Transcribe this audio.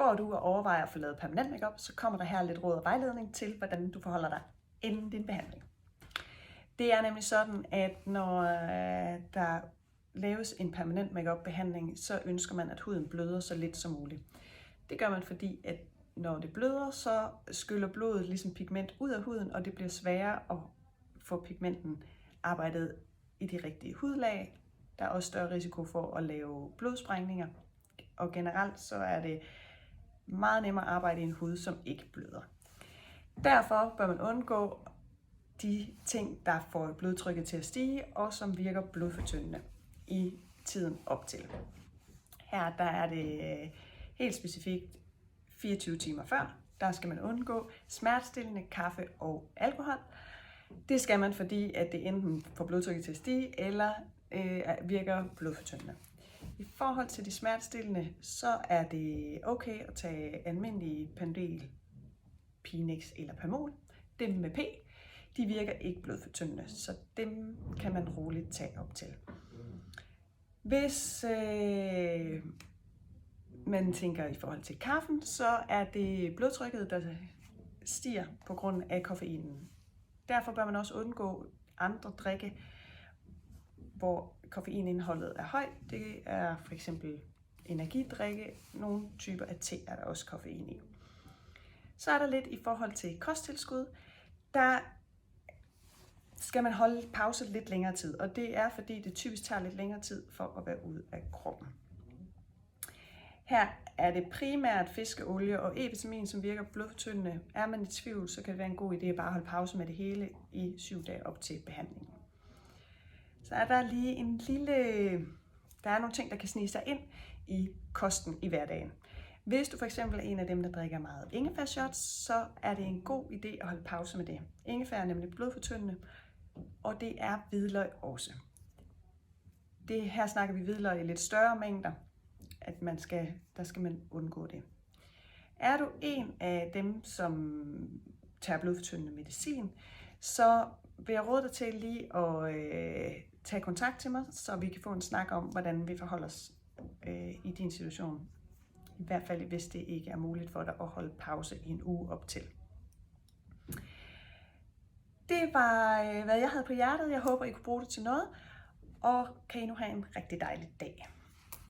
Går du og overvejer at få lavet permanent makeup, så kommer der her lidt råd og vejledning til, hvordan du forholder dig inden din behandling. Det er nemlig sådan, at når der laves en permanent makeup behandling, så ønsker man, at huden bløder så lidt som muligt. Det gør man, fordi at når det bløder, så skyller blodet ligesom pigment ud af huden, og det bliver sværere at få pigmenten arbejdet i de rigtige hudlag. Der er også større risiko for at lave blodsprængninger, og generelt så er det meget nemmere at arbejde i en hud, som ikke bløder. Derfor bør man undgå de ting, der får blodtrykket til at stige, og som virker blodfortyndende i tiden op til. Her der er det helt specifikt 24 timer før. Der skal man undgå smertestillende, kaffe og alkohol. Det skal man, fordi at det enten får blodtrykket til at stige, eller virker blodfortyndende. I forhold til de smertestillende, så er det okay at tage almindelige Panodil, Pinex eller Pamol. Dem med P, de virker ikke blodfortyndende, så dem kan man roligt tage op til. Hvis man tænker i forhold til kaffen, så er det blodtrykket, der stiger på grund af koffeinen. Derfor bør man også undgå andre drikke, hvor koffeinindholdet er højt. Det er for eksempel energidrikke. Nogle typer af te er der også koffein i. Så er der lidt i forhold til kosttilskud. Der skal man holde pause lidt længere tid, og det er fordi det typisk tager lidt længere tid for at være ude af kroppen. Her er det primært fiskeolie og E-vitamin, som virker blodfortyndende. Er man i tvivl, så kan det være en god idé at bare holde pause med det hele i 7 dage op til behandlingen. Så er der lige en der er nogle ting, der kan snige sig ind i kosten i hverdagen. Hvis du for eksempel er en af dem, der drikker meget ingefærshots, så er det en god idé at holde pause med det. Ingefær er nemlig blodfortyndende, og det er hvidløg også. Her snakker vi hvidløg i lidt større mængder, at der skal man undgå det. Er du en af dem, som tager blodfortyndende medicin, så vil jeg råde dig til lige at tage kontakt til mig, så vi kan få en snak om, hvordan vi forholder os i din situation. I hvert fald, hvis det ikke er muligt for dig at holde pause i en uge op til. Det var, hvad jeg havde på hjertet. Jeg håber, I kunne bruge det til noget. Og kan I nu have en rigtig dejlig dag.